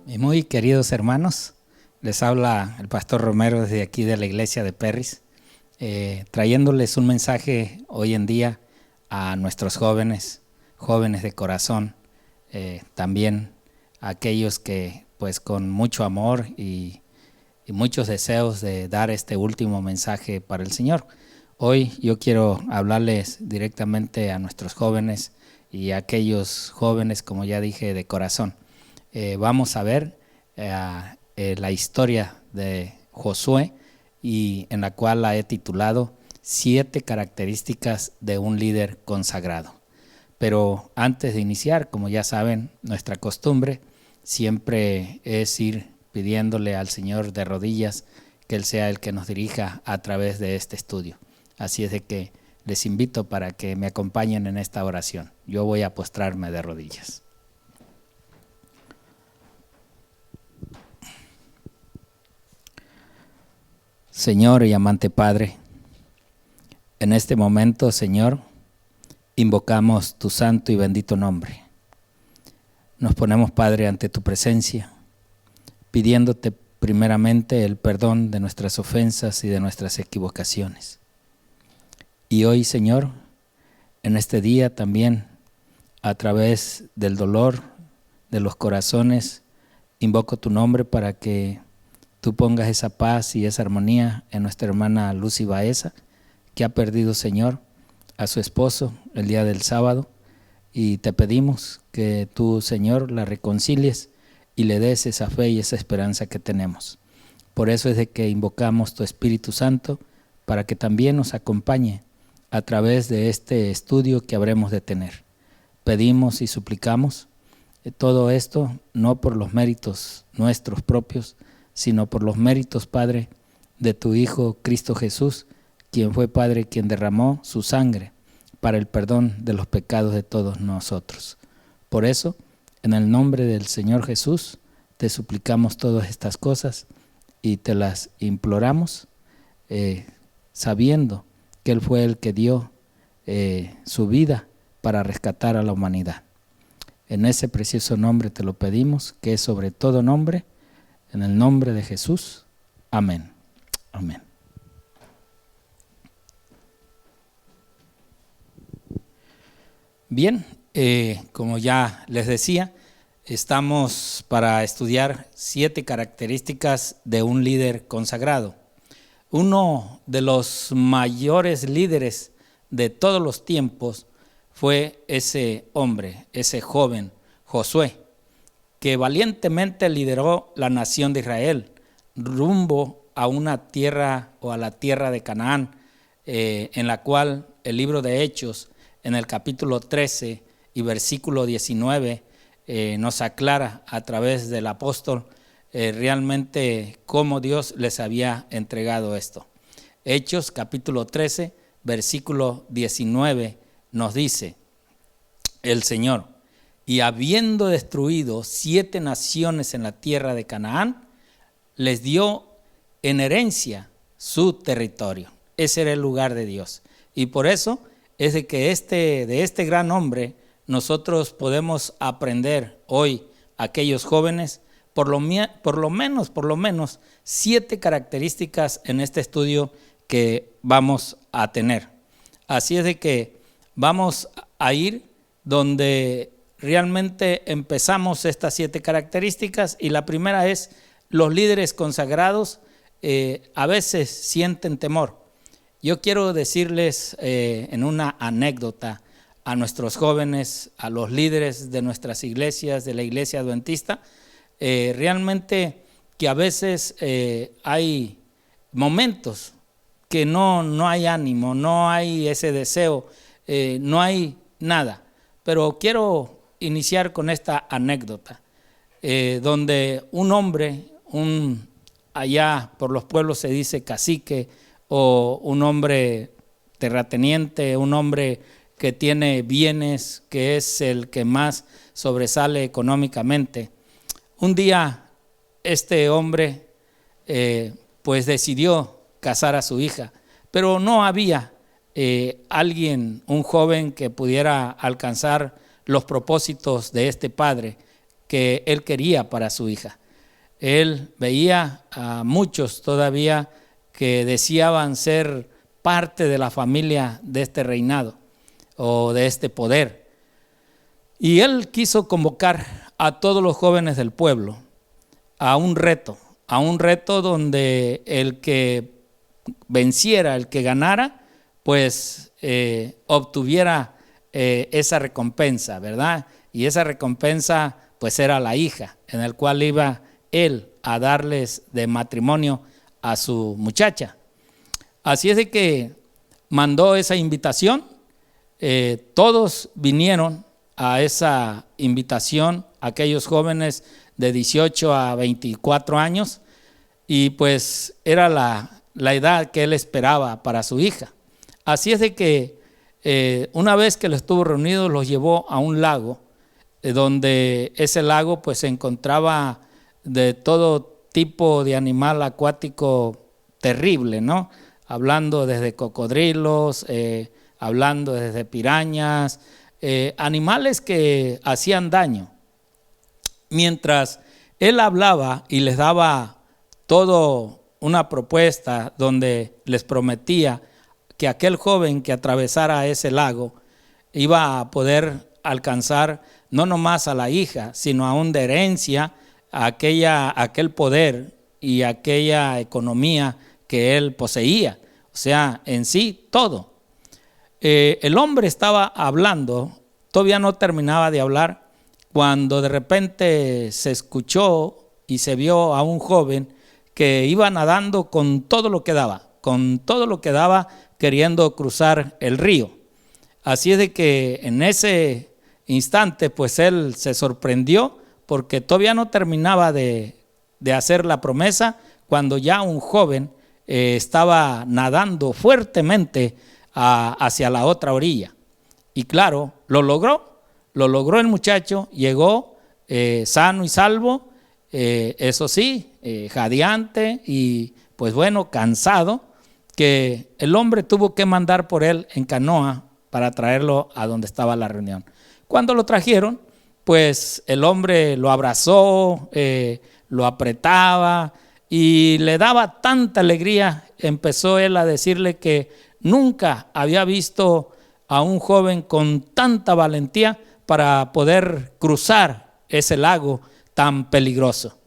Y muy queridos hermanos, les habla el pastor Romero desde aquí de la iglesia de Perris, trayéndoles un mensaje hoy en día a nuestros jóvenes de corazón, también a aquellos que pues con mucho amor y muchos deseos de dar este último mensaje para el Señor. Hoy yo quiero hablarles directamente a nuestros jóvenes y a aquellos jóvenes, como ya dije, de corazón. Vamos a ver la historia de Josué, y en la cual la he titulado 7 características de un líder consagrado. Pero antes de iniciar, como ya saben, nuestra costumbre siempre es ir pidiéndole al Señor de rodillas que Él sea el que nos dirija a través de este estudio. Así es de que les invito para que me acompañen en esta oración. Yo voy a postrarme de rodillas. Señor y amante Padre, en este momento, Señor, invocamos tu santo y bendito nombre. Nos ponemos, Padre, ante tu presencia, pidiéndote primeramente el perdón de nuestras ofensas y de nuestras equivocaciones. Y hoy, Señor, en este día también, a través del dolor de los corazones, invoco tu nombre para que tú pongas esa paz y esa armonía en nuestra hermana Lucy Baeza, que ha perdido, Señor, a su esposo el día del sábado, y te pedimos que tú, Señor, la reconcilies y le des esa fe y esa esperanza que tenemos. Por eso es de que invocamos tu Espíritu Santo para que también nos acompañe a través de este estudio que habremos de tener. Pedimos y suplicamos todo esto no por los méritos nuestros propios, sino por los méritos, Padre, de tu Hijo Cristo Jesús, quien fue, Padre, quien derramó su sangre para el perdón de los pecados de todos nosotros. Por eso, en el nombre del Señor Jesús, te suplicamos todas estas cosas y te las imploramos, sabiendo que Él fue el que dio su vida para rescatar a la humanidad. En ese precioso nombre te lo pedimos, que es sobre todo nombre, en el nombre de Jesús. Amén. Amén. Bien, como ya les decía, estamos para estudiar 7 características de un líder consagrado. Uno de los mayores líderes de todos los tiempos fue ese hombre, ese joven, Josué, que valientemente lideró la nación de Israel rumbo a una tierra o a la tierra de Canaán, en la cual el libro de Hechos, en el capítulo 13 y versículo 19, nos aclara a través del apóstol realmente cómo Dios les había entregado esto. Hechos capítulo 13, versículo 19 nos dice el Señor: y habiendo destruido 7 naciones en la tierra de Canaán, les dio en herencia su territorio. Ese era el lugar de Dios. Y por eso es de que de este gran hombre nosotros podemos aprender hoy, aquellos jóvenes, por lo menos 7 características en este estudio que vamos a tener. Así es de que vamos a ir donde realmente empezamos estas 7 características, y la primera es: los líderes consagrados a veces sienten temor. Yo quiero decirles en una anécdota a nuestros jóvenes, a los líderes de nuestras iglesias, de la iglesia adventista, realmente que a veces hay momentos que no hay ánimo, no hay ese deseo, no hay nada. Pero quiero iniciar con esta anécdota, donde un hombre, allá por los pueblos se dice cacique, o un hombre terrateniente, un hombre que tiene bienes, que es el que más sobresale económicamente. Un día este hombre pues decidió casar a su hija, pero no había alguien, un joven que pudiera alcanzar los propósitos de este padre, que él quería para su hija. Él veía a muchos todavía que deseaban ser parte de la familia de este reinado o de este poder. Y él quiso convocar a todos los jóvenes del pueblo a un reto donde el que venciera, el que ganara, pues obtuviera esa recompensa, ¿verdad? Y esa recompensa pues era la hija, en el cual iba él a darles de matrimonio a su muchacha. Así es de que mandó esa invitación, todos vinieron a esa invitación, aquellos jóvenes de 18 a 24 años, y pues era la edad que él esperaba para su hija. Así es de que una vez que los estuvo reunidos, los llevó a un lago, donde ese lago pues se encontraba de todo tipo de animal acuático terrible, ¿no? Hablando desde cocodrilos, hablando desde pirañas, animales que hacían daño. Mientras él hablaba y les daba todo una propuesta donde les prometía que aquel joven que atravesara ese lago iba a poder alcanzar no nomás a la hija, sino aún de herencia aquel poder y aquella economía que él poseía, o sea, en sí todo. El hombre estaba hablando, todavía no terminaba de hablar, cuando de repente se escuchó y se vio a un joven que iba nadando con todo lo que daba, queriendo cruzar el río. Así es de que en ese instante pues él se sorprendió, porque todavía no terminaba de hacer la promesa, cuando ya un joven estaba nadando fuertemente hacia la otra orilla. Y claro, lo logró el muchacho, llegó sano y salvo, eso sí, jadeante y pues bueno, cansado, que el hombre tuvo que mandar por él en canoa para traerlo a donde estaba la reunión. Cuando lo trajeron, pues el hombre lo abrazó, lo apretaba y le daba tanta alegría. Empezó él a decirle que nunca había visto a un joven con tanta valentía para poder cruzar ese lago tan peligroso.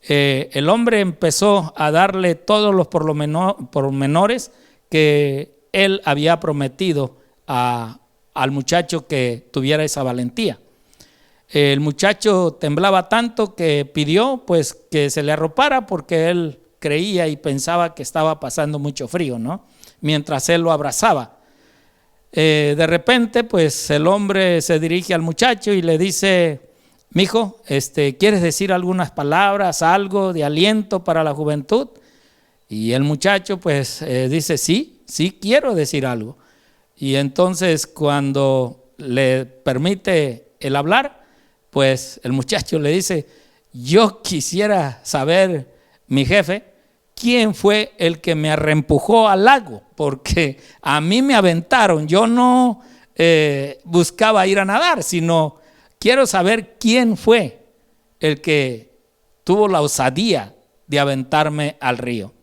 El hombre empezó a darle todos los pormenores que él había prometido al muchacho que tuviera esa valentía. El muchacho temblaba tanto que pidió pues que se le arropara, porque él creía y pensaba que estaba pasando mucho frío, ¿no? Mientras él lo abrazaba. De repente pues el hombre se dirige al muchacho y le dice: mijo, ¿quieres decir algunas palabras, algo de aliento para la juventud? Y el muchacho pues dice: sí quiero decir algo. Y entonces cuando le permite el hablar, pues el muchacho le dice: yo quisiera saber, mi jefe, quién fue el que me arrempujó al lago, porque a mí me aventaron. Yo no buscaba ir a nadar, sino quiero saber quién fue el que tuvo la osadía de aventarme al río.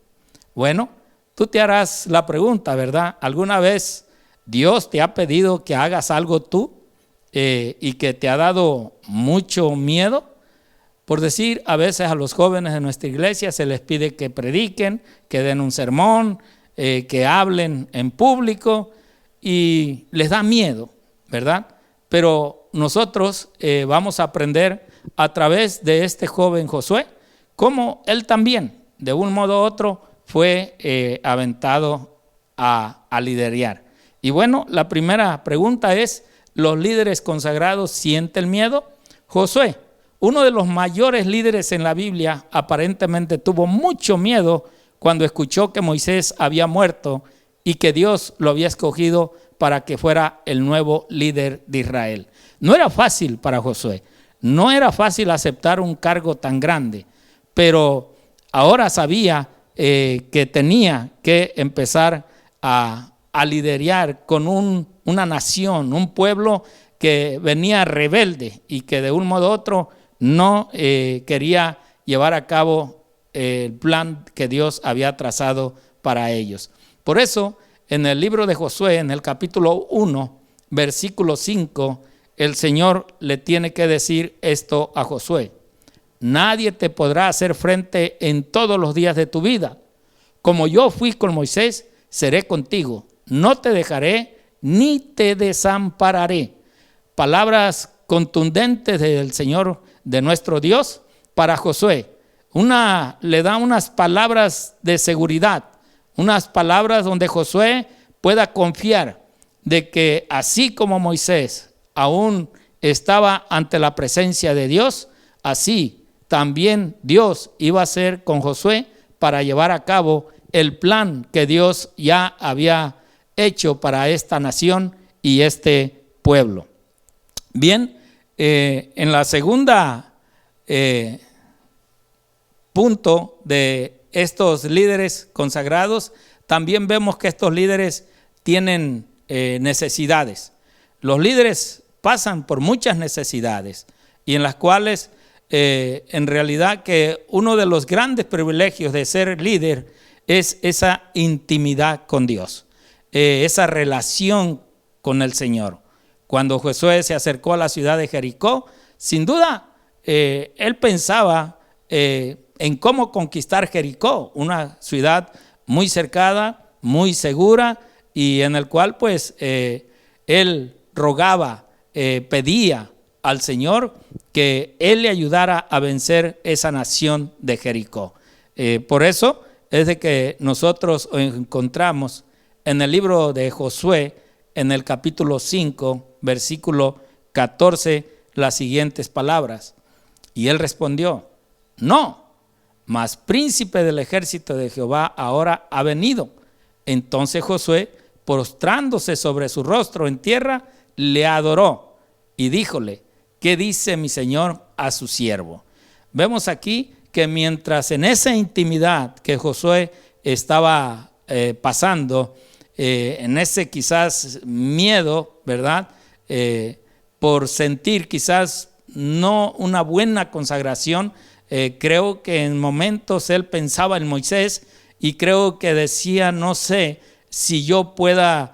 Bueno, tú te harás la pregunta, ¿verdad? ¿Alguna vez Dios te ha pedido que hagas algo tú y que te ha dado mucho miedo? Por decir, a veces a los jóvenes de nuestra iglesia se les pide que prediquen, que den un sermón, que hablen en público, y les da miedo, ¿verdad? Pero nosotros vamos a aprender a través de este joven Josué, cómo él también, de un modo u otro, fue aventado a liderar. Y bueno, la primera pregunta es: ¿los líderes consagrados sienten miedo? Josué, uno de los mayores líderes en la Biblia, aparentemente tuvo mucho miedo cuando escuchó que Moisés había muerto y que Dios lo había escogido para que fuera el nuevo líder de Israel. No era fácil para Josué, no era fácil aceptar un cargo tan grande, pero ahora sabía que tenía que empezar a liderar con una nación, un pueblo que venía rebelde y que de un modo u otro no quería llevar a cabo el plan que Dios había trazado para ellos. Por eso, en el libro de Josué, en el capítulo 1, versículo 5, el Señor le tiene que decir esto a Josué: nadie te podrá hacer frente en todos los días de tu vida. Como yo fui con Moisés, seré contigo. No te dejaré ni te desampararé. Palabras contundentes del Señor, de nuestro Dios, para Josué. Le da unas palabras de seguridad, unas palabras donde Josué pueda confiar de que así como Moisés aún estaba ante la presencia de Dios, así también Dios iba a hacer con Josué para llevar a cabo el plan que Dios ya había hecho para esta nación y este pueblo. Bien, en la segunda punto de estos líderes consagrados, también vemos que estos líderes tienen necesidades. Los líderes pasan por muchas necesidades y en las cuales en realidad que uno de los grandes privilegios de ser líder es esa intimidad con Dios, esa relación con el Señor. Cuando Josué se acercó a la ciudad de Jericó, sin duda él pensaba en cómo conquistar Jericó, una ciudad muy cercada, muy segura, y en el cual pues él rogaba, pedía al Señor que Él le ayudara a vencer esa nación de Jericó. Por eso es de que nosotros encontramos en el libro de Josué, en el capítulo 5, versículo 14, las siguientes palabras. Y él respondió: no, mas príncipe del ejército de Jehová ahora ha venido. Entonces Josué, postrándose sobre su rostro en tierra, le adoró y díjole: ¿qué dice mi señor a su siervo? Vemos aquí que mientras en esa intimidad que Josué estaba pasando, en ese quizás miedo, ¿verdad? Por sentir quizás no una buena consagración, creo que en momentos él pensaba en Moisés y creo que decía: no sé si yo pueda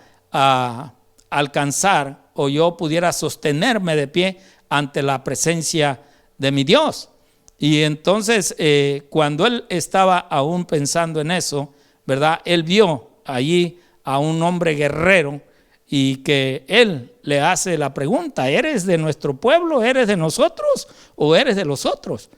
alcanzar o yo pudiera sostenerme de pie ante la presencia de mi Dios. Y entonces cuando él estaba aún pensando en eso, ¿verdad? Él vio allí a un hombre guerrero y que él le hace la pregunta: ¿eres de nuestro pueblo? ¿Eres de nosotros o eres de los otros?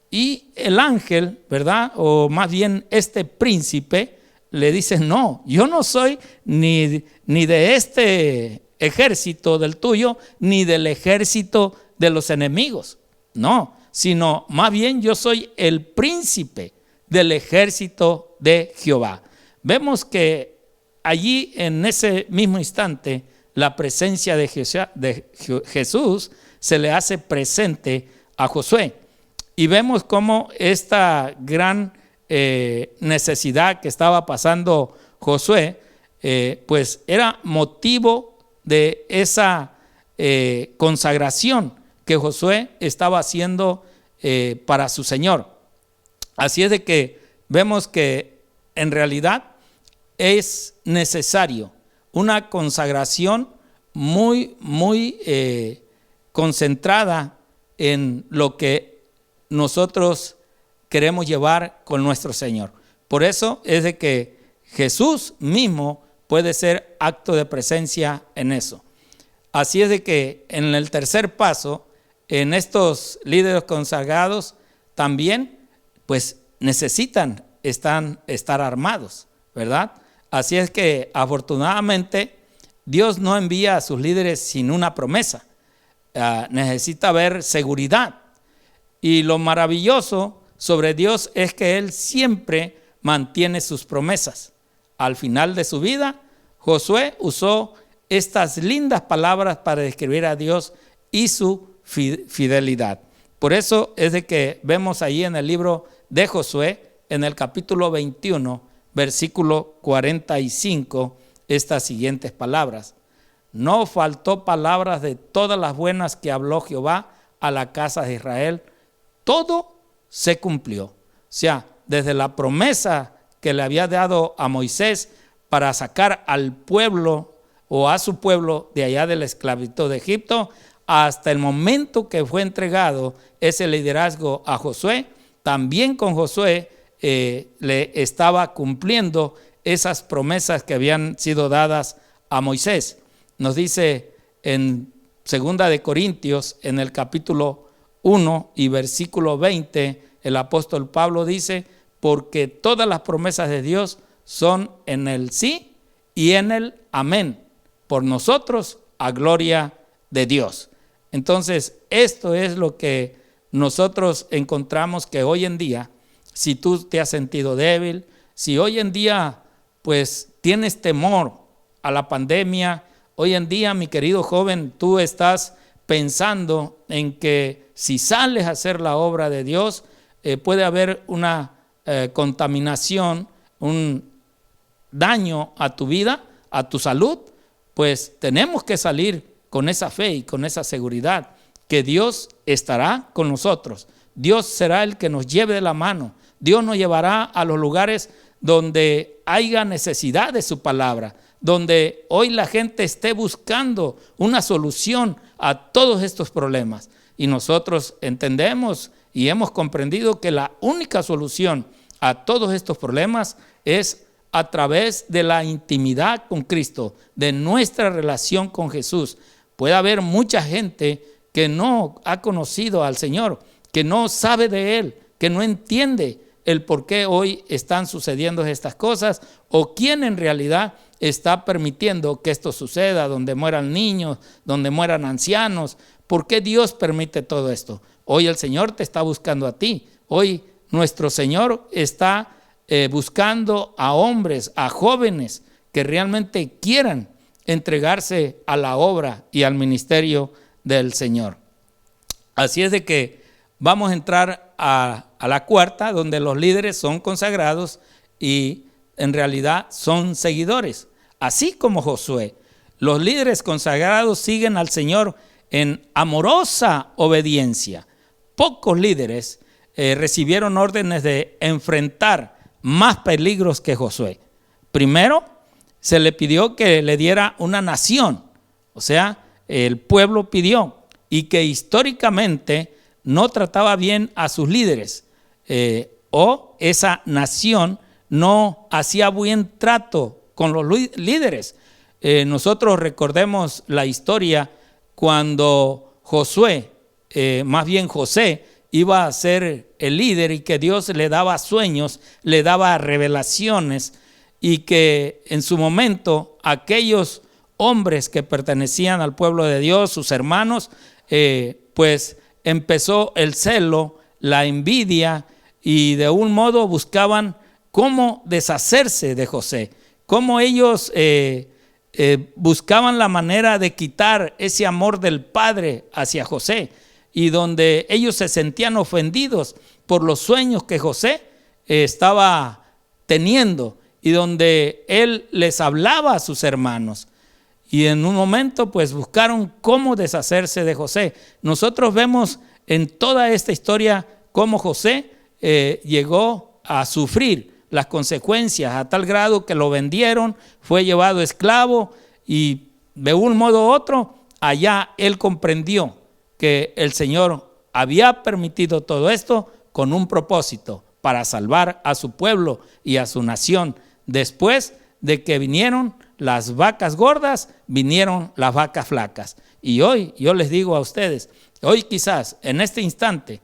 Y el ángel, ¿verdad? O más bien este príncipe le dice: no, yo no soy ni de este ejército del tuyo, ni del ejército de los enemigos. No, sino más bien yo soy el príncipe del ejército de Jehová. Vemos que allí en ese mismo instante la presencia de Jesús se le hace presente a Josué. Y vemos cómo esta gran necesidad que estaba pasando Josué, pues era motivo de esa consagración que Josué estaba haciendo para su Señor. Así es de que vemos que en realidad es necesario una consagración muy concentrada en lo que nosotros queremos llevar con nuestro Señor. Por eso es de que Jesús mismo puede ser acto de presencia en eso. Así es de que en el tercer paso, en estos líderes consagrados también pues necesitan estar armados, ¿verdad? Así es que afortunadamente Dios no envía a sus líderes sin una promesa. Necesita haber seguridad. Y lo maravilloso sobre Dios es que Él siempre mantiene sus promesas. Al final de su vida, Josué usó estas lindas palabras para describir a Dios y su fidelidad. Por eso es de que vemos ahí en el libro de Josué, en el capítulo 21, versículo 45, estas siguientes palabras: no faltó palabras de todas las buenas que habló Jehová a la casa de Israel, todo se cumplió. O sea, desde la promesa que le había dado a Moisés para sacar al pueblo o a su pueblo de allá de la esclavitud de Egipto, hasta el momento que fue entregado ese liderazgo a Josué, también con Josué le estaba cumpliendo esas promesas que habían sido dadas a Moisés. Nos dice en 2 de Corintios, en el capítulo 1 y versículo 20, el apóstol Pablo dice: porque todas las promesas de Dios son en el sí y en el amén, por nosotros a gloria de Dios. Entonces, esto es lo que nosotros encontramos que hoy en día, si tú te has sentido débil, si hoy en día pues tienes temor a la pandemia, hoy en día, mi querido joven, tú estás pensando en que si sales a hacer la obra de Dios, puede haber una contaminación, un daño a tu vida, a tu salud, pues tenemos que salir con esa fe y con esa seguridad que Dios estará con nosotros. Dios será el que nos lleve de la mano. Dios nos llevará a los lugares donde haya necesidad de su palabra, donde hoy la gente esté buscando una solución a todos estos problemas. Y nosotros entendemos y hemos comprendido que la única solución a todos estos problemas es a través de la intimidad con Cristo, de nuestra relación con Jesús. Puede haber mucha gente que no ha conocido al Señor, que no sabe de Él, que no entiende el por qué hoy están sucediendo estas cosas o quién en realidad está permitiendo que esto suceda, donde mueran niños, donde mueran ancianos. ¿Por qué Dios permite todo esto? Hoy el Señor te está buscando a ti. Hoy nuestro Señor está buscando a hombres, a jóvenes que realmente quieran entregarse a la obra y al ministerio del Señor. Así es de que vamos a entrar a la cuarta, donde los líderes son consagrados y en realidad son seguidores. Así como Josué, los líderes consagrados siguen al Señor en amorosa obediencia. Pocos líderes recibieron órdenes de enfrentar más peligros que Josué. Primero, se le pidió que le diera una nación, o sea, el pueblo pidió, y que históricamente no trataba bien a sus líderes, o esa nación no hacía buen trato con los líderes. Nosotros recordemos la historia cuando Josué, más bien José, iba a ser el líder y que Dios le daba sueños, le daba revelaciones, y que en su momento aquellos hombres que pertenecían al pueblo de Dios, sus hermanos, pues empezó el celo, la envidia, y de un modo buscaban cómo deshacerse de José, cómo ellos buscaban la manera de quitar ese amor del padre hacia José, y donde ellos se sentían ofendidos por los sueños que José estaba teniendo, y donde él les hablaba a sus hermanos. Y en un momento pues buscaron cómo deshacerse de José. Nosotros vemos en toda esta historia cómo José llegó a sufrir las consecuencias a tal grado que lo vendieron, fue llevado esclavo, y de un modo u otro allá él comprendió que el Señor había permitido todo esto con un propósito, para salvar a su pueblo y a su nación. Después de que vinieron las vacas gordas, vinieron las vacas flacas. Y hoy yo les digo a ustedes, hoy quizás en este instante,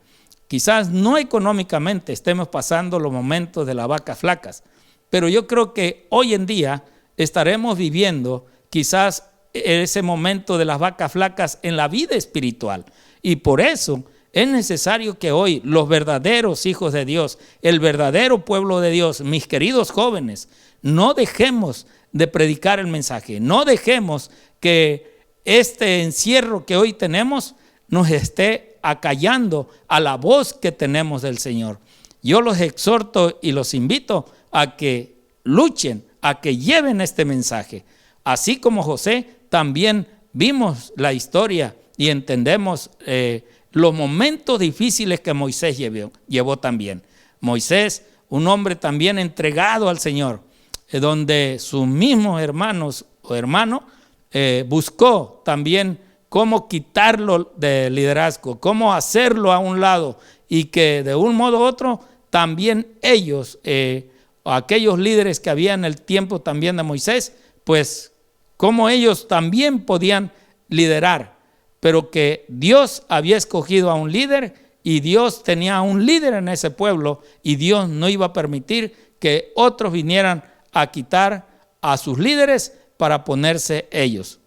quizás no económicamente estemos pasando los momentos de las vacas flacas, pero yo creo que hoy en día estaremos viviendo quizás ese momento de las vacas flacas en la vida espiritual. Y por eso es necesario que hoy los verdaderos hijos de Dios, el verdadero pueblo de Dios, mis queridos jóvenes, no dejemos de predicar el mensaje, no dejemos que este encierro que hoy tenemos nos esté acallando a la voz que tenemos del Señor. Yo los exhorto y los invito a que luchen, a que lleven este mensaje. Así como José, también vimos la historia y entendemos los momentos difíciles que Moisés llevó también. Moisés, un hombre también entregado al Señor, donde sus mismos hermanos o hermanos buscó también cómo quitarlo del liderazgo, cómo hacerlo a un lado, y que de un modo u otro también ellos, aquellos líderes que había en el tiempo también de Moisés, pues cómo ellos también podían liderar, pero que Dios había escogido a un líder y Dios tenía a un líder en ese pueblo, y Dios no iba a permitir que otros vinieran a quitar a sus líderes para ponerse ellos.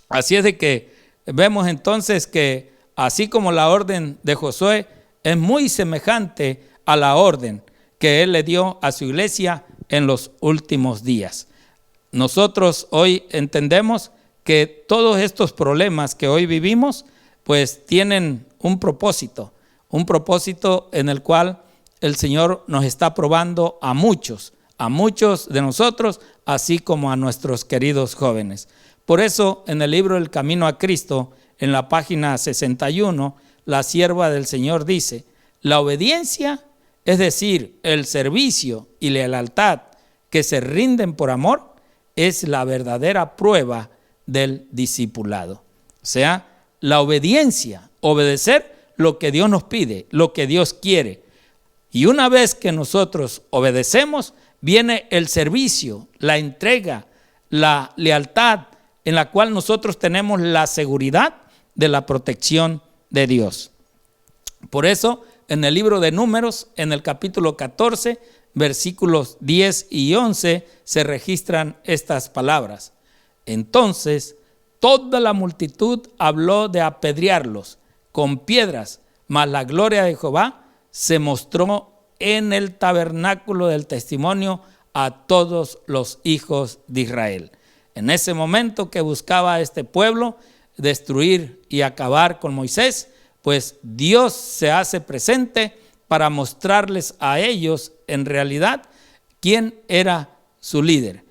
Así es de que vemos entonces que así como la orden de Josué es muy semejante a la orden que él le dio a su iglesia en los últimos días. Nosotros hoy entendemos que todos estos problemas que hoy vivimos pues tienen un propósito en el cual el Señor nos está probando a muchos de nosotros, así como a nuestros queridos jóvenes. Por eso en el libro El Camino a Cristo, en la página 61, la sierva del Señor dice: la obediencia, es decir, el servicio y la lealtad que se rinden por amor, es la verdadera prueba del discipulado. O sea, la obediencia, obedecer lo que Dios nos pide, lo que Dios quiere. Y una vez que nosotros obedecemos, viene el servicio, la entrega, la lealtad, en la cual nosotros tenemos la seguridad de la protección de Dios. Por eso, en el libro de Números, en el capítulo 14, versículos 10 y 11, se registran estas palabras: entonces toda la multitud habló de apedrearlos con piedras, mas la gloria de Jehová se mostró en el tabernáculo del testimonio a todos los hijos de Israel. En ese momento que buscaba a este pueblo destruir y acabar con Moisés, pues Dios se hace presente para mostrarles a ellos en realidad quién era su líder.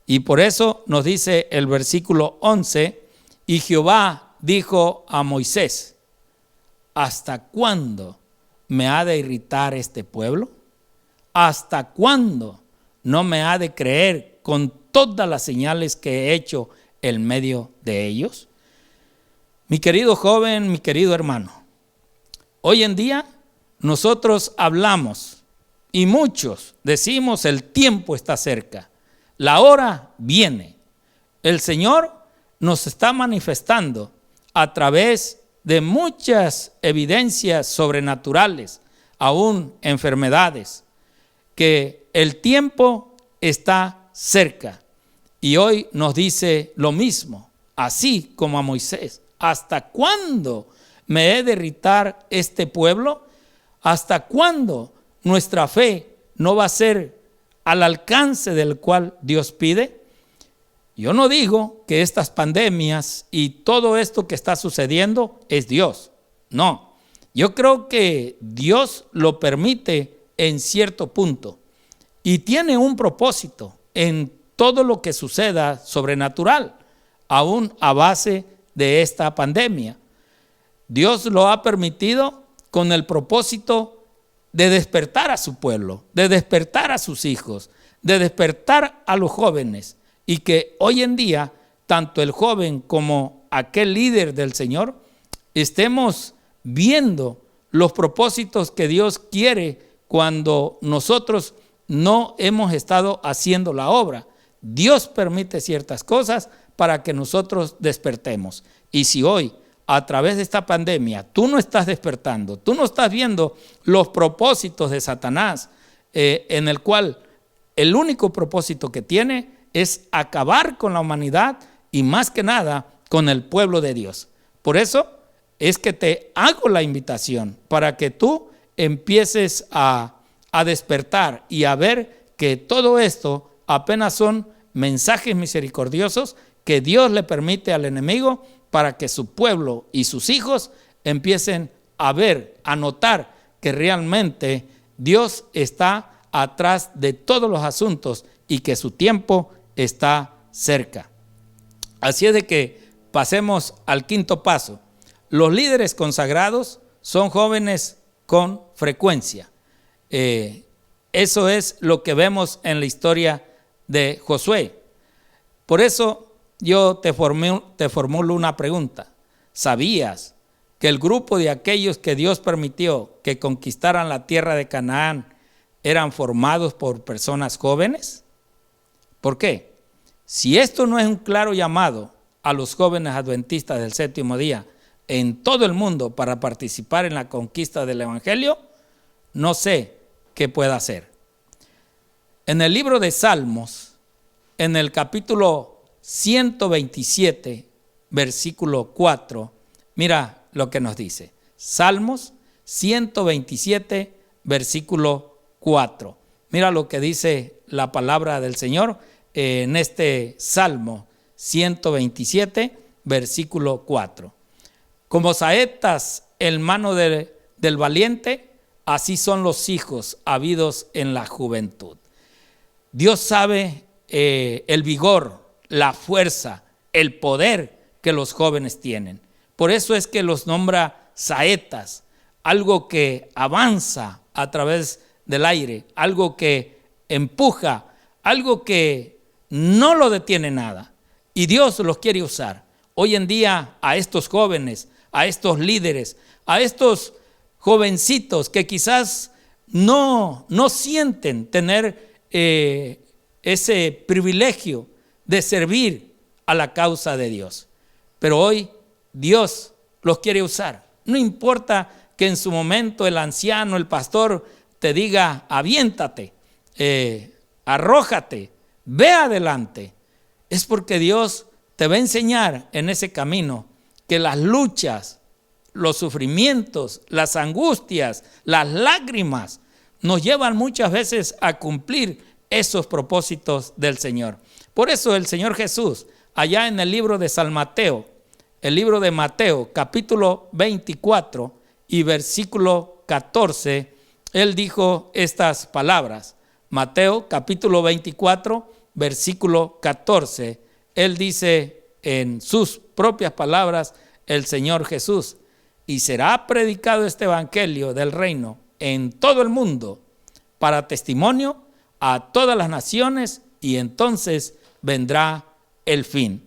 Y por eso nos dice el versículo 11: y Jehová dijo a Moisés: ¿hasta cuándo me ha de irritar este pueblo? ¿Hasta cuándo no me ha de creer con todas las señales que he hecho en medio de ellos? Mi querido joven, mi querido hermano, hoy en día nosotros hablamos y muchos decimos: el tiempo está cerca, la hora viene. El Señor nos está manifestando a través de muchas evidencias sobrenaturales, aún enfermedades, que el tiempo está cerca. Y hoy nos dice lo mismo, así como a Moisés: ¿hasta cuándo me he de irritar este pueblo? ¿Hasta cuándo nuestra fe no va a ser al alcance del cual Dios pide? Yo no digo que estas pandemias y todo esto que está sucediendo es Dios. No, yo creo que Dios lo permite en cierto punto y tiene un propósito en todo lo que suceda sobrenatural, aún a base de esta pandemia. Dios lo ha permitido con el propósito de despertar a su pueblo, de despertar a sus hijos, de despertar a los jóvenes, y que hoy en día tanto el joven como aquel líder del Señor estemos viendo los propósitos que Dios quiere cuando nosotros no hemos estado haciendo la obra. Dios permite ciertas cosas para que nosotros despertemos. Y si hoy, a través de esta pandemia, tú no estás despertando, tú no estás viendo los propósitos de Satanás, en el cual el único propósito que tiene es acabar con la humanidad y más que nada con el pueblo de Dios. Por eso es que te hago la invitación para que tú empieces a despertar y a ver que todo esto apenas son mensajes misericordiosos que Dios le permite al enemigo para que su pueblo y sus hijos empiecen a ver, a notar que realmente Dios está atrás de todos los asuntos y que su tiempo está cerca. Así es de que pasemos al quinto paso. los líderes consagrados son jóvenes con frecuencia. Eso es lo que vemos en la historia de Josué. Por eso yo te formulo una pregunta. ¿Sabías que el grupo de aquellos que Dios permitió que conquistaran la tierra de Canaán eran formados por personas jóvenes? ¿Por qué? Si esto no es un claro llamado a los jóvenes adventistas del séptimo día en todo el mundo para participar en la conquista del evangelio, no sé qué pueda hacer. En el libro de Salmos, en el capítulo 127, versículo 4, mira lo que nos dice. Salmos 127, versículo 4. Mira lo que dice la palabra del Señor en este Salmo 127, versículo 4. Como saetas en mano del valiente, así son los hijos habidos en la juventud. Dios sabe el vigor, la fuerza, el poder que los jóvenes tienen. Por eso es que los nombra saetas, algo que avanza a través del aire, algo que empuja, algo que no lo detiene nada. Y Dios los quiere usar. Hoy en día a estos jóvenes, a estos líderes, a estos jovencitos que quizás no sienten tener ese privilegio de servir a la causa de Dios. Pero hoy Dios los quiere usar. No importa que en su momento el anciano, el pastor te diga, aviéntate, arrójate, ve adelante. Es porque Dios te va a enseñar en ese camino que las luchas, los sufrimientos, las angustias, las lágrimas nos llevan muchas veces a cumplir esos propósitos del Señor. Por eso el Señor Jesús, allá en el libro de San Mateo, el libro de Mateo, capítulo 24 y versículo 14, Él dijo estas palabras. Mateo, capítulo 24, versículo 14. Él dice en sus propias palabras, el Señor Jesús, y será predicado este evangelio del reino en todo el mundo para testimonio a todas las naciones, y entonces vendrá el fin.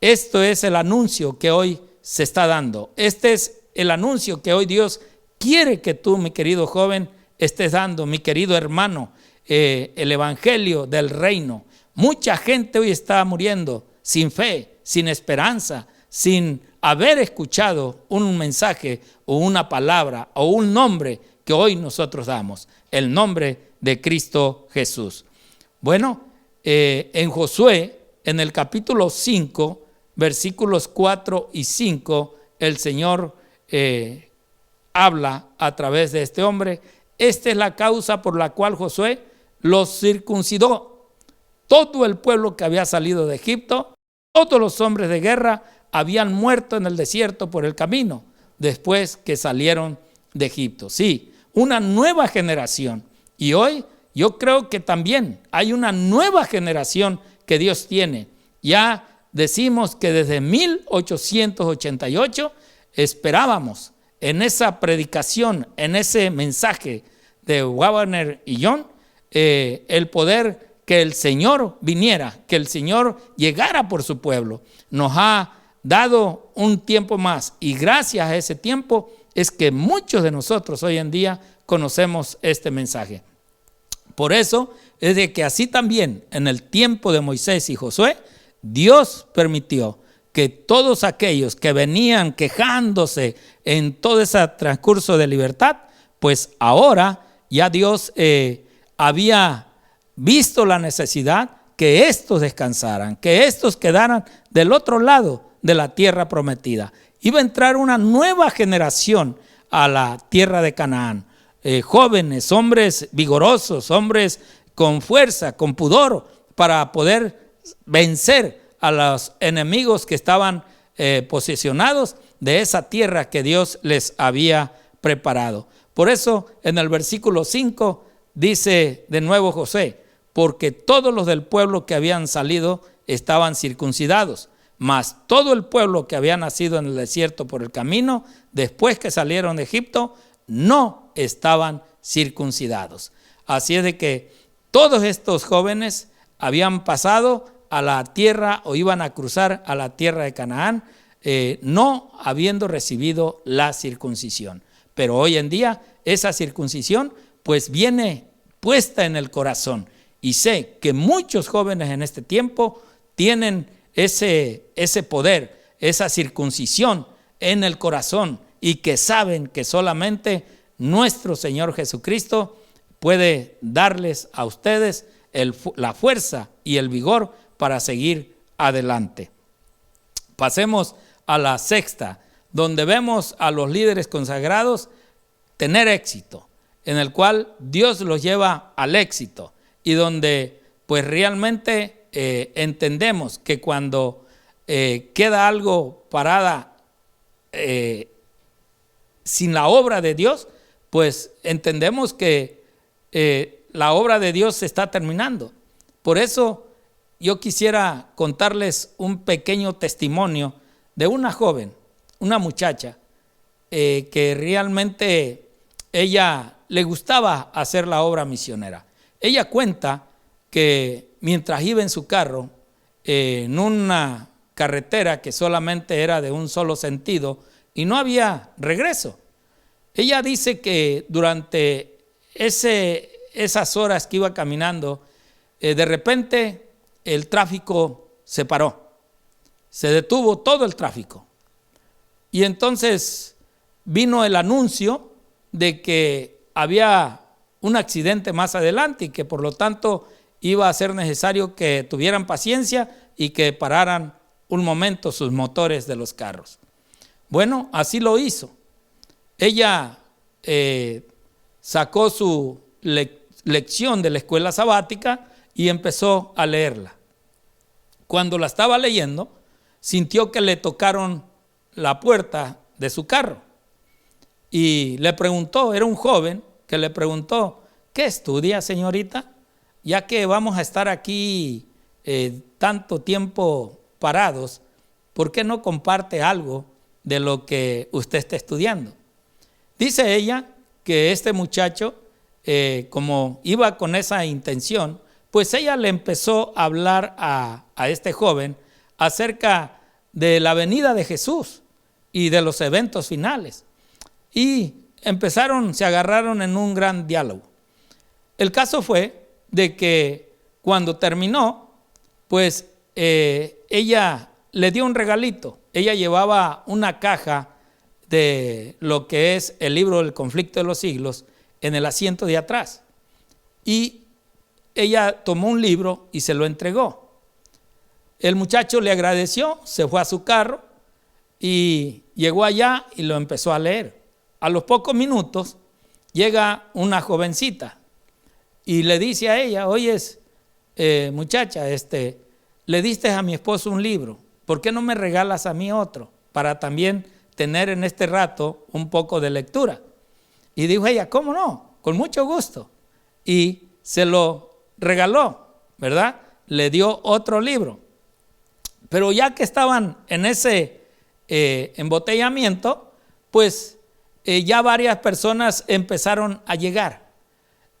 Esto es el anuncio que hoy se está dando. Este es el anuncio que hoy Dios quiere que tú, mi querido joven, estés dando, mi querido hermano, el evangelio del reino. Mucha gente hoy está muriendo sin fe, sin esperanza, sin haber escuchado un mensaje o una palabra o un nombre que hoy nosotros damos, el nombre de Cristo Jesús. Bueno, en Josué, en el capítulo 5, versículos 4 y 5, el Señor habla a través de este hombre. Esta es la causa por la cual Josué los circuncidó. Todo el pueblo que había salido de Egipto, todos los hombres de guerra habían muerto en el desierto por el camino, después que salieron de Egipto. Sí, una nueva generación. Y hoy yo creo que también hay una nueva generación que Dios tiene. Ya decimos que desde 1888 esperábamos en esa predicación, en ese mensaje de Wagner y John, el poder que el Señor viniera, que el Señor llegara por su pueblo. Nos ha dado un tiempo más, y gracias a ese tiempo es que muchos de nosotros hoy en día conocemos este mensaje. Por eso es de que así también en el tiempo de Moisés y Josué, Dios permitió que todos aquellos que venían quejándose en todo ese transcurso de libertad, pues ahora ya Dios había visto la necesidad que estos descansaran, que estos quedaran del otro lado de la tierra prometida. Iba a entrar una nueva generación a la tierra de Canaán. Jóvenes, hombres vigorosos, hombres con fuerza, con pudor, para poder vencer a los enemigos que estaban posesionados de esa tierra que Dios les había preparado. Por eso en el versículo 5 dice de nuevo Josué, porque todos los del pueblo que habían salido estaban circuncidados, Mas todo el pueblo que había nacido en el desierto por el camino, después que salieron de Egipto, no estaban circuncidados. Así es de que todos estos jóvenes habían pasado a la tierra o iban a cruzar a la tierra de Canaán, no habiendo recibido la circuncisión. Pero hoy en día esa circuncisión pues viene puesta en el corazón. Y sé que muchos jóvenes en este tiempo tienen ese poder, esa circuncisión en el corazón, y que saben que solamente nuestro Señor Jesucristo puede darles a ustedes la fuerza y el vigor para seguir adelante. Pasemos a la sexta, donde vemos a los líderes consagrados tener éxito, en el cual Dios los lleva al éxito, y donde pues realmente entendemos que cuando queda algo parada sin la obra de Dios, pues entendemos que la obra de Dios se está terminando. Por eso yo quisiera contarles un pequeño testimonio de una joven, una muchacha, que realmente ella le gustaba hacer la obra misionera. Ella cuenta que mientras iba en su carro, en una carretera que solamente era de un solo sentido y no había regreso, ella dice que durante esas horas que iba caminando, de repente el tráfico se paró, se detuvo todo el tráfico. Y entonces vino el anuncio de que había un accidente más adelante y que por lo tanto iba a ser necesario que tuvieran paciencia y que pararan un momento sus motores de los carros. Bueno, así lo hizo. Ella sacó su lección de la escuela sabática y empezó a leerla. Cuando la estaba leyendo, sintió que le tocaron la puerta de su carro y le preguntó, era un joven que le preguntó: ¿qué estudia, señorita? Ya que vamos a estar aquí tanto tiempo parados, ¿por qué no comparte algo de lo que usted está estudiando? Dice ella que este muchacho, como iba con esa intención, pues ella le empezó a hablar a este joven acerca de la venida de Jesús y de los eventos finales. Y se agarraron en un gran diálogo. El caso fue de que cuando terminó, pues ella le dio un regalito. Ella llevaba una caja de lo que es el libro del conflicto de los siglos en el asiento de atrás. Y ella tomó un libro y se lo entregó. El muchacho le agradeció, se fue a su carro y llegó allá y lo empezó a leer. A los pocos minutos llega una jovencita y le dice a ella: oyes, muchacha, le diste a mi esposo un libro, ¿por qué no me regalas a mí otro? Para también tener en este rato un poco de lectura. Y dijo ella: ¿cómo no? Con mucho gusto. Y se lo regaló, ¿verdad? Le dio otro libro. Pero ya que estaban en ese embotellamiento, pues ya varias personas empezaron a llegar.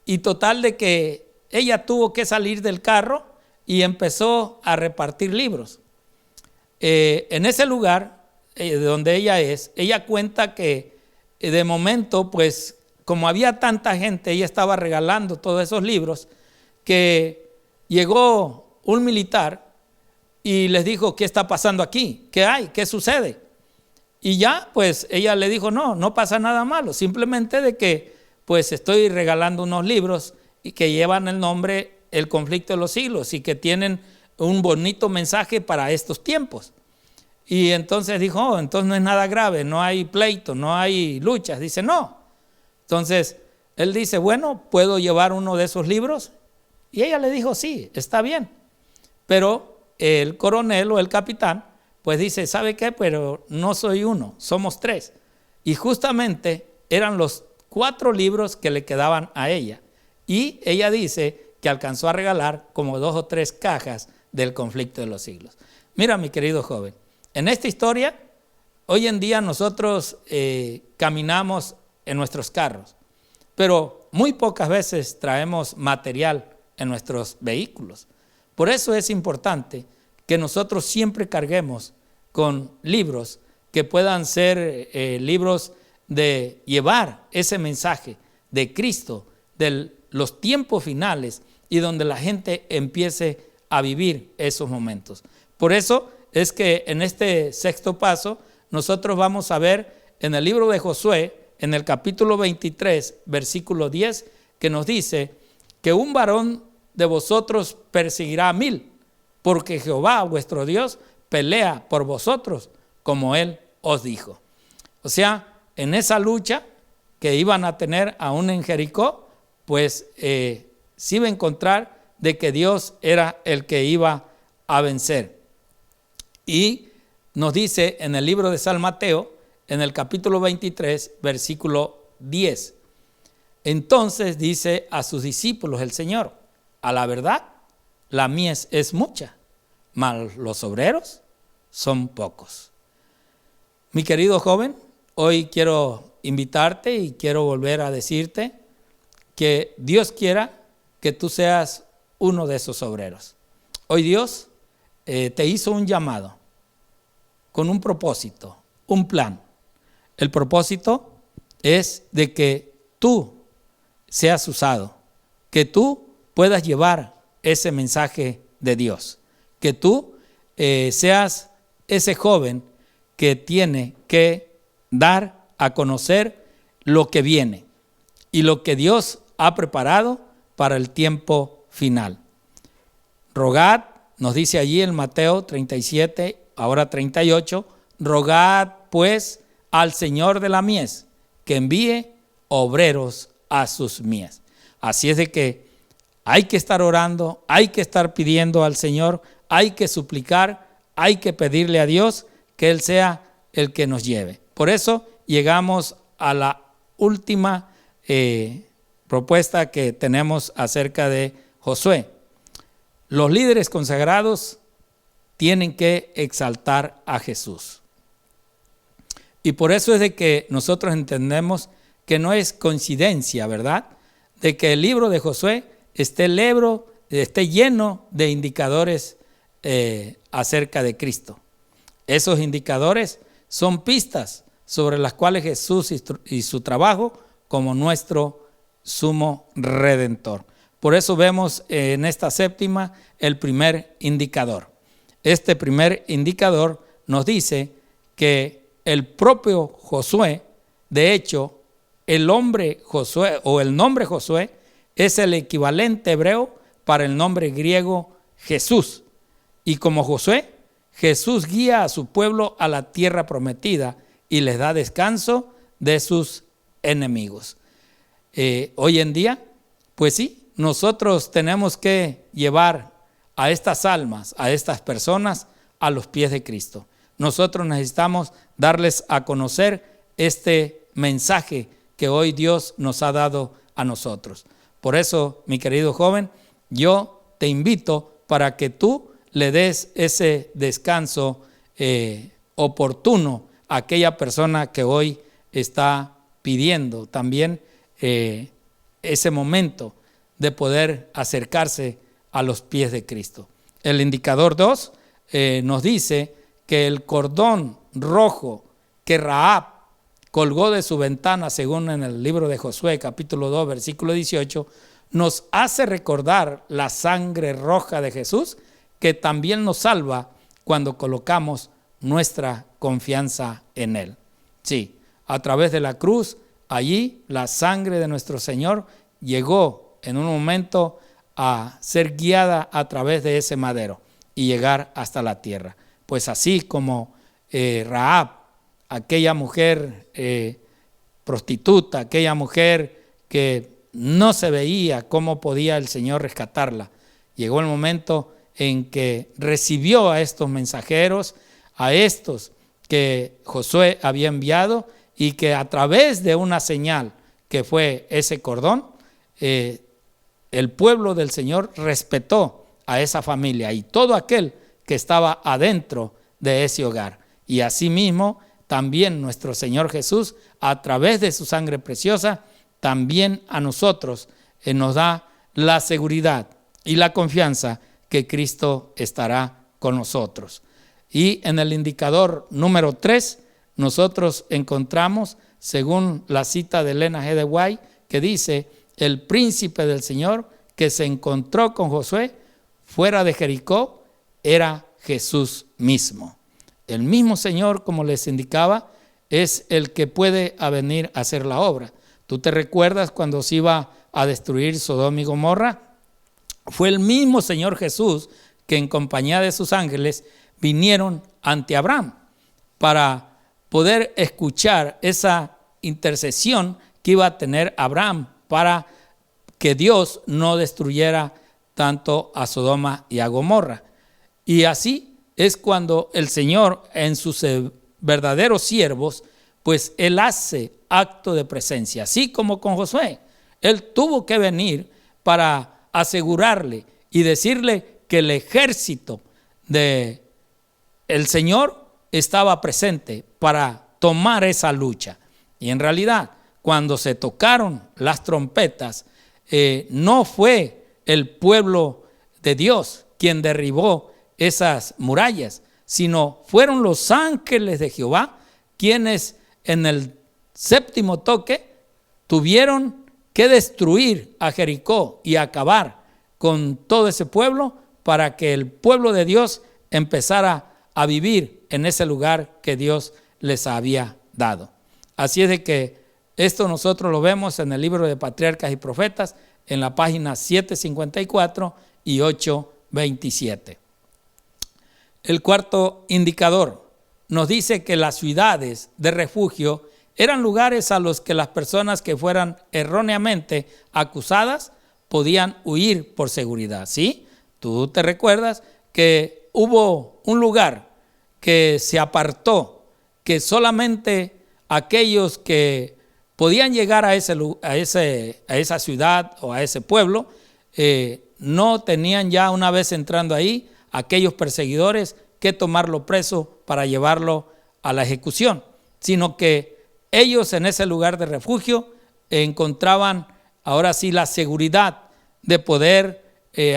Y total de que ella tuvo que salir del carro y empezó a repartir libros. En ese lugar donde ella cuenta que de momento, pues como había tanta gente, ella estaba regalando todos esos libros, que llegó un militar y les dijo: ¿qué está pasando aquí? ¿Qué hay? ¿Qué sucede? Y ya, pues ella le dijo: no pasa nada malo, simplemente de que pues estoy regalando unos libros y que llevan el nombre El conflicto de los siglos y que tienen un bonito mensaje para estos tiempos. Y entonces dijo: entonces no es nada grave, no hay pleito, no hay luchas. Dice: no. Entonces él dice: bueno, ¿puedo llevar uno de esos libros? Y ella le dijo: sí, está bien. Pero el coronel o el capitán pues dice: ¿sabe qué? Pero no soy uno, somos 3. Y justamente eran los 4 libros que le quedaban a ella. Y ella dice que alcanzó a regalar como 2 o 3 cajas del conflicto de los siglos. Mira, mi querido joven, en esta historia, hoy en día nosotros caminamos en nuestros carros, pero muy pocas veces traemos material en nuestros vehículos. Por eso es importante que nosotros siempre carguemos con libros que puedan ser libros de llevar ese mensaje de Cristo, de los tiempos finales y donde la gente empiece a vivir esos momentos. Por eso es que en este sexto paso nosotros vamos a ver en el libro de Josué, en el capítulo 23, versículo 10, que nos dice que un varón de vosotros perseguirá a 1000, porque Jehová vuestro Dios pelea por vosotros, como él os dijo. O sea, en esa lucha que iban a tener aún en Jericó, pues se iba a encontrar de que Dios era el que iba a vencer. Y nos dice en el libro de San Mateo, en el capítulo 23, versículo 10. Entonces dice a sus discípulos el Señor: a la verdad, la mies es mucha, mas los obreros son pocos. Mi querido joven, hoy quiero invitarte y quiero volver a decirte que Dios quiera que tú seas uno de esos obreros. Hoy Dios te hizo un llamado con un propósito, un plan. El propósito es de que tú seas usado, que tú puedas llevar ese mensaje de Dios, que tú seas ese joven que tiene que dar a conocer lo que viene y lo que Dios ha preparado para el tiempo final. Rogad, nos dice allí en Mateo 37, ahora 38, rogad pues al Señor de la mies que envíe obreros a sus mies. Así es de que hay que estar orando, hay que estar pidiendo al Señor, hay que suplicar, hay que pedirle a Dios que Él sea el que nos lleve. Por eso llegamos a la última propuesta que tenemos acerca de Josué. Los líderes consagrados tienen que exaltar a Jesús. Y por eso es de que nosotros entendemos que no es coincidencia, ¿verdad?, de que el libro de Josué esté lleno de indicadores acerca de Cristo. Esos indicadores son pistas sobre las cuales Jesús y su trabajo como nuestro sumo redentor. Por eso vemos en esta séptima el primer indicador. Este primer indicador nos dice que el propio Josué, de hecho, el nombre Josué o el nombre Josué es el equivalente hebreo para el nombre griego Jesús. Y como Josué, Jesús guía a su pueblo a la tierra prometida y les da descanso de sus enemigos. Hoy en día, pues sí, nosotros tenemos que llevar a estas almas, a estas personas, a los pies de Cristo. Nosotros necesitamos darles a conocer este mensaje que hoy Dios nos ha dado a nosotros. Por eso, mi querido joven, yo te invito para que tú le des ese descanso oportuno a aquella persona que hoy está pidiendo también ese momento de poder acercarse a los pies de Cristo. El indicador 2 nos dice que el cordón rojo que Rahab colgó de su ventana, según en el libro de Josué, capítulo 2, versículo 18, nos hace recordar la sangre roja de Jesús, que también nos salva cuando colocamos nuestra confianza en Él. Sí, a través de la cruz, allí la sangre de nuestro Señor llegó en un momento a ser guiada a través de ese madero y llegar hasta la tierra. Pues así como Rahab, aquella mujer prostituta, aquella mujer que no se veía cómo podía el Señor rescatarla, llegó el momento en que recibió a estos mensajeros, a estos que Josué había enviado, y que a través de una señal que fue ese cordón, el pueblo del Señor respetó a esa familia, y todo aquel que estaba adentro de ese hogar. Y asimismo, también nuestro Señor Jesús, a través de su sangre preciosa, también a nosotros nos da la seguridad y la confianza que Cristo estará con nosotros. Y en el indicador número 3, nosotros encontramos, según la cita de Elena G. de White, que dice: el príncipe del Señor que se encontró con Josué fuera de Jericó era Jesús mismo. El mismo Señor, como les indicaba, es el que puede venir a hacer la obra. ¿Tú te recuerdas cuando se iba a destruir Sodoma y Gomorra? Fue el mismo Señor Jesús que en compañía de sus ángeles vinieron ante Abraham para poder escuchar esa intercesión que iba a tener Abraham para que Dios no destruyera tanto a Sodoma y a Gomorra. Y así es cuando el Señor, en sus verdaderos siervos, pues Él hace acto de presencia, así como con Josué. Él tuvo que venir para asegurarle y decirle que el ejército de el Señor estaba presente para tomar esa lucha. Y en realidad, cuando se tocaron las trompetas, no fue el pueblo de Dios quien derribó esas murallas, sino fueron los ángeles de Jehová quienes en el séptimo toque tuvieron que destruir a Jericó y acabar con todo ese pueblo para que el pueblo de Dios empezara a vivir en ese lugar que Dios les había dado. Así es de que esto nosotros lo vemos en el libro de Patriarcas y Profetas, en la página 754 y 827. El cuarto indicador nos dice que las ciudades de refugio eran lugares a los que las personas que fueran erróneamente acusadas podían huir por seguridad. ¿Sí? Tú te recuerdas que hubo un lugar que se apartó, que solamente aquellos que podían llegar a esa ciudad o a ese pueblo, no tenían ya, una vez entrando ahí, aquellos perseguidores que tomarlo preso para llevarlo a la ejecución, sino que ellos en ese lugar de refugio encontraban ahora sí la seguridad de poder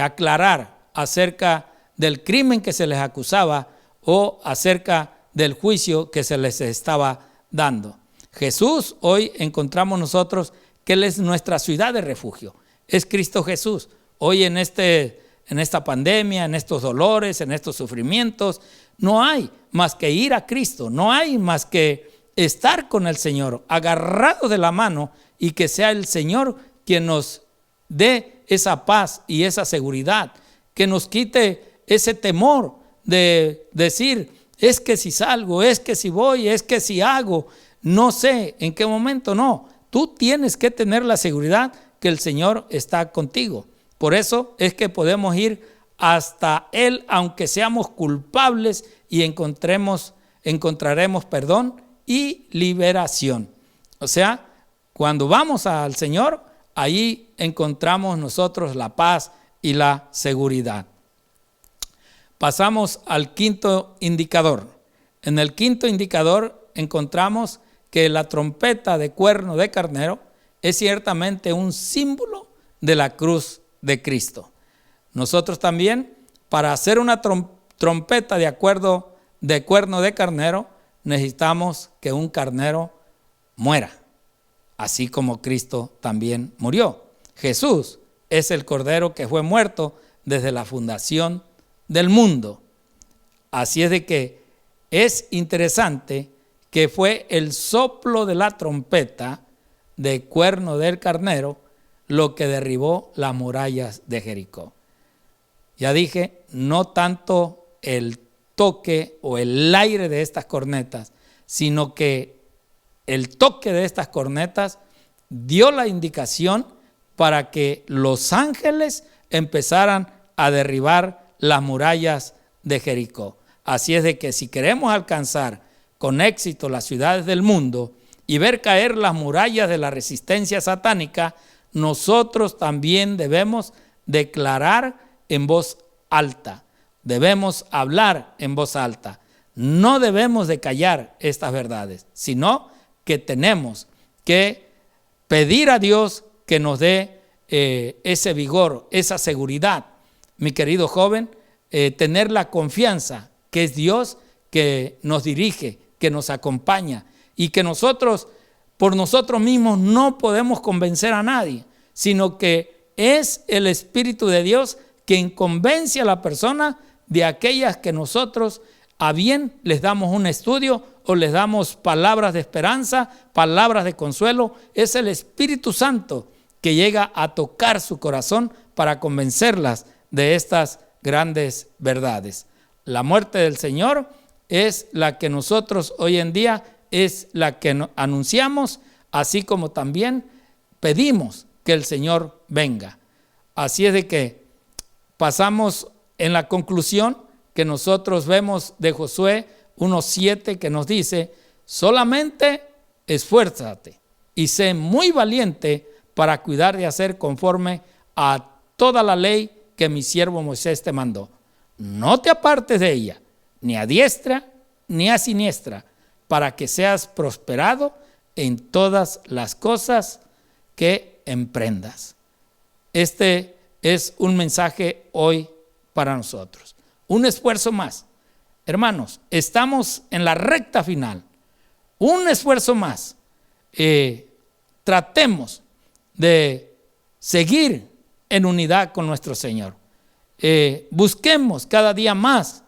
aclarar acerca del crimen que se les acusaba o acerca del juicio que se les estaba dando. Jesús, hoy encontramos nosotros que Él es nuestra ciudad de refugio, es Cristo Jesús. Hoy en esta pandemia, en estos dolores, en estos sufrimientos, no hay más que ir a Cristo, no hay más que estar con el Señor, agarrados de la mano, y que sea el Señor quien nos dé esa paz y esa seguridad, que nos quite ese temor de decir, es que si salgo, es que si voy, es que si hago, no sé en qué momento. No, tú tienes que tener la seguridad que el Señor está contigo. Por eso es que podemos ir hasta Él, aunque seamos culpables, y encontraremos perdón y liberación. O sea, cuando vamos al Señor, ahí encontramos nosotros la paz y la seguridad. Pasamos al quinto indicador. En el quinto indicador encontramos que la trompeta de cuerno de carnero es ciertamente un símbolo de la cruz de Cristo. Nosotros también, para hacer una trompeta de cuerno de carnero, necesitamos que un carnero muera, así como Cristo también murió. Jesús es el cordero que fue muerto desde la fundación del mundo. Así es de que es interesante que fue el soplo de la trompeta de cuerno del carnero lo que derribó las murallas de Jericó. Ya dije, no tanto el toque o el aire de estas cornetas, sino que el toque de estas cornetas dio la indicación para que los ángeles empezaran a derribar las murallas de Jericó. Así es de que si queremos alcanzar con éxito las ciudades del mundo y ver caer las murallas de la resistencia satánica, nosotros también debemos declarar en voz alta, debemos hablar en voz alta. No debemos de callar estas verdades, sino que tenemos que pedir a Dios que nos dé ese vigor, esa seguridad. Mi querido joven, tener la confianza que es Dios que nos dirige, que nos acompaña y que nosotros, por nosotros mismos, no podemos convencer a nadie, sino que es el Espíritu de Dios quien convence a la persona de aquellas que nosotros a bien les damos un estudio o les damos palabras de esperanza, palabras de consuelo. Es el Espíritu Santo que llega a tocar su corazón para convencerlas de estas grandes verdades. La muerte del Señor es la que nosotros hoy en día es la que anunciamos, así como también pedimos que el Señor venga. Así es de que pasamos en la conclusión que nosotros vemos de Josué 1:7 que nos dice: solamente esfuérzate y sé muy valiente para cuidar de hacer conforme a toda la ley que mi siervo Moisés te mandó. No te apartes de ella, ni a diestra ni a siniestra, para que seas prosperado en todas las cosas que emprendas. Este es un mensaje hoy para nosotros. Un esfuerzo más. Hermanos, estamos en la recta final. Un esfuerzo más. Tratemos de seguir en unidad con nuestro Señor. Busquemos cada día más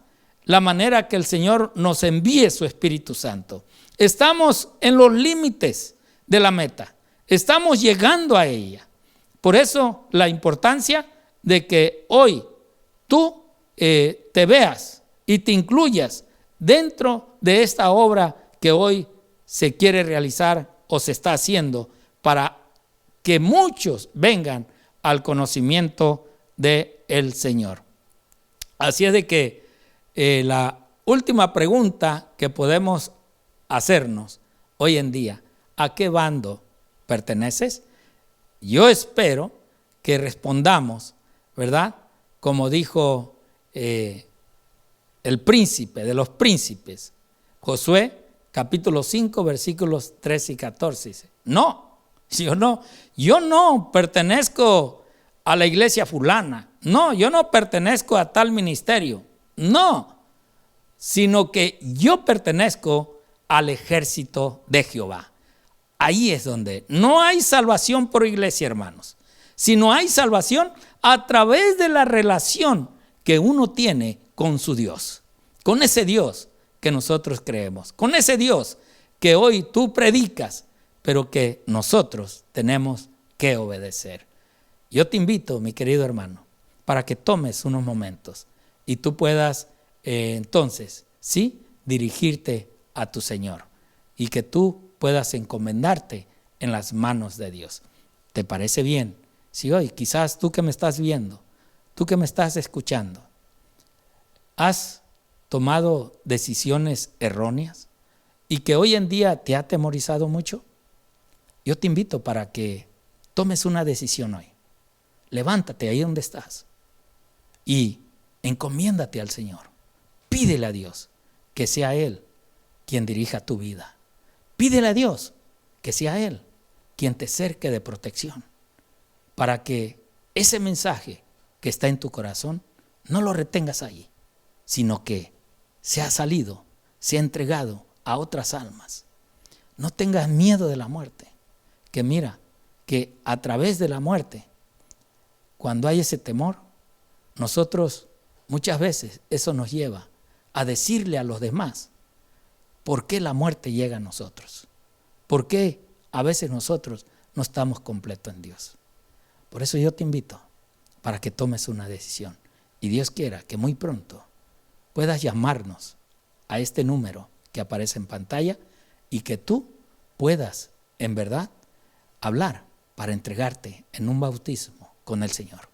la manera que el Señor nos envíe su Espíritu Santo. Estamos en los límites de la meta. Estamos llegando a ella. Por eso la importancia de que hoy tú te veas y te incluyas dentro de esta obra que hoy se quiere realizar o se está haciendo para que muchos vengan al conocimiento del Señor. Así es de que la última pregunta que podemos hacernos hoy en día: ¿a qué bando perteneces? Yo espero que respondamos, ¿verdad? Como dijo el príncipe de los príncipes, Josué capítulo 5 versículos 13 y 14, dice: yo no pertenezco a la iglesia fulana, no, yo no pertenezco a tal ministerio, no, sino que yo pertenezco al ejército de Jehová. Ahí es donde no hay salvación por iglesia, hermanos, sino hay salvación a través de la relación que uno tiene con su Dios, con ese Dios que nosotros creemos, con ese Dios que hoy tú predicas, pero que nosotros tenemos que obedecer. Yo te invito, mi querido hermano, para que tomes unos momentos y tú puedas entonces, sí, dirigirte a tu Señor y que tú puedas encomendarte en las manos de Dios. ¿Te parece bien? Si hoy quizás tú que me estás viendo, tú que me estás escuchando, has tomado decisiones erróneas y que hoy en día te ha atemorizado mucho, yo te invito para que tomes una decisión hoy. Levántate ahí donde estás y encomiéndate al Señor. Pídele a Dios que sea Él quien dirija tu vida. Pídele a Dios que sea Él quien te cerque de protección, para que ese mensaje que está en tu corazón no lo retengas ahí, sino que sea salido, sea entregado a otras almas. No tengas miedo de la muerte, que mira, que a través de la muerte, cuando hay ese temor, nosotros muchas veces eso nos lleva a decirle a los demás por qué la muerte llega a nosotros, por qué a veces nosotros no estamos completos en Dios. Por eso yo te invito para que tomes una decisión y Dios quiera que muy pronto puedas llamarnos a este número que aparece en pantalla y que tú puedas en verdad hablar para entregarte en un bautismo con el Señor.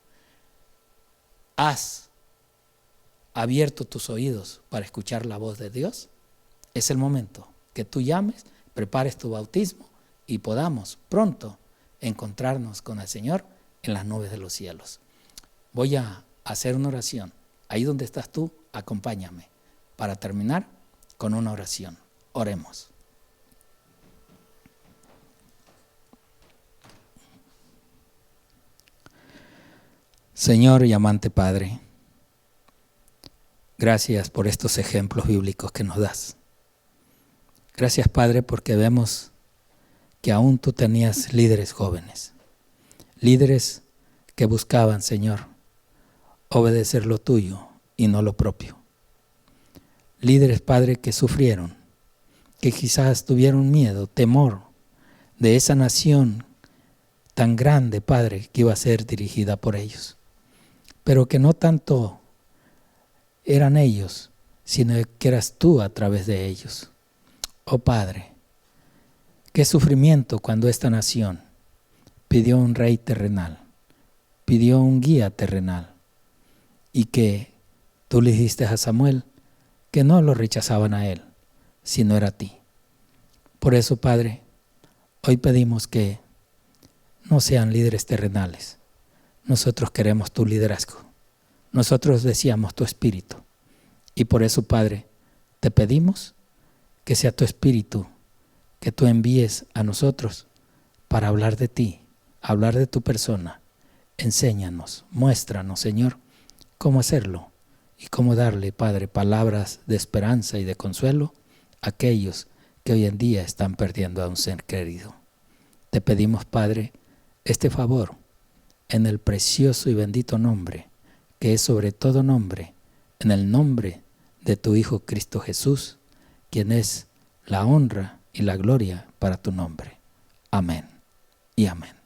¿Has abierto tus oídos para escuchar la voz de Dios? Es el momento que tú llames, prepares tu bautismo y podamos pronto encontrarnos con el Señor en las nubes de los cielos. Voy a hacer una oración Ahí donde estás tú, acompáñame para terminar con una oración. Oremos. Señor y amante Padre, gracias por estos ejemplos bíblicos que nos das. Gracias, Padre, porque vemos que aún tú tenías líderes jóvenes, líderes que buscaban, Señor, obedecer lo tuyo y no lo propio. Líderes, Padre, que sufrieron, que quizás tuvieron miedo, temor de esa nación tan grande, Padre, que iba a ser dirigida por ellos. Pero que no tanto eran ellos, sino que eras tú a través de ellos. Oh Padre, qué sufrimiento cuando esta nación pidió un rey terrenal, pidió un guía terrenal, y que tú le dijiste a Samuel que no lo rechazaban a él, sino era a ti. Por eso, Padre, hoy pedimos que no sean líderes terrenales. Nosotros queremos tu liderazgo. Nosotros deseamos tu espíritu. Y por eso, Padre, te pedimos que sea tu espíritu que tú envíes a nosotros para hablar de ti, hablar de tu persona. Enséñanos, muéstranos, Señor, cómo hacerlo y cómo darle, Padre, palabras de esperanza y de consuelo a aquellos que hoy en día están perdiendo a un ser querido. Te pedimos, Padre, este favor en el precioso y bendito nombre, que es sobre todo nombre, en el nombre de tu Hijo Cristo Jesús, quien es la honra y la gloria para tu nombre. Amén y amén.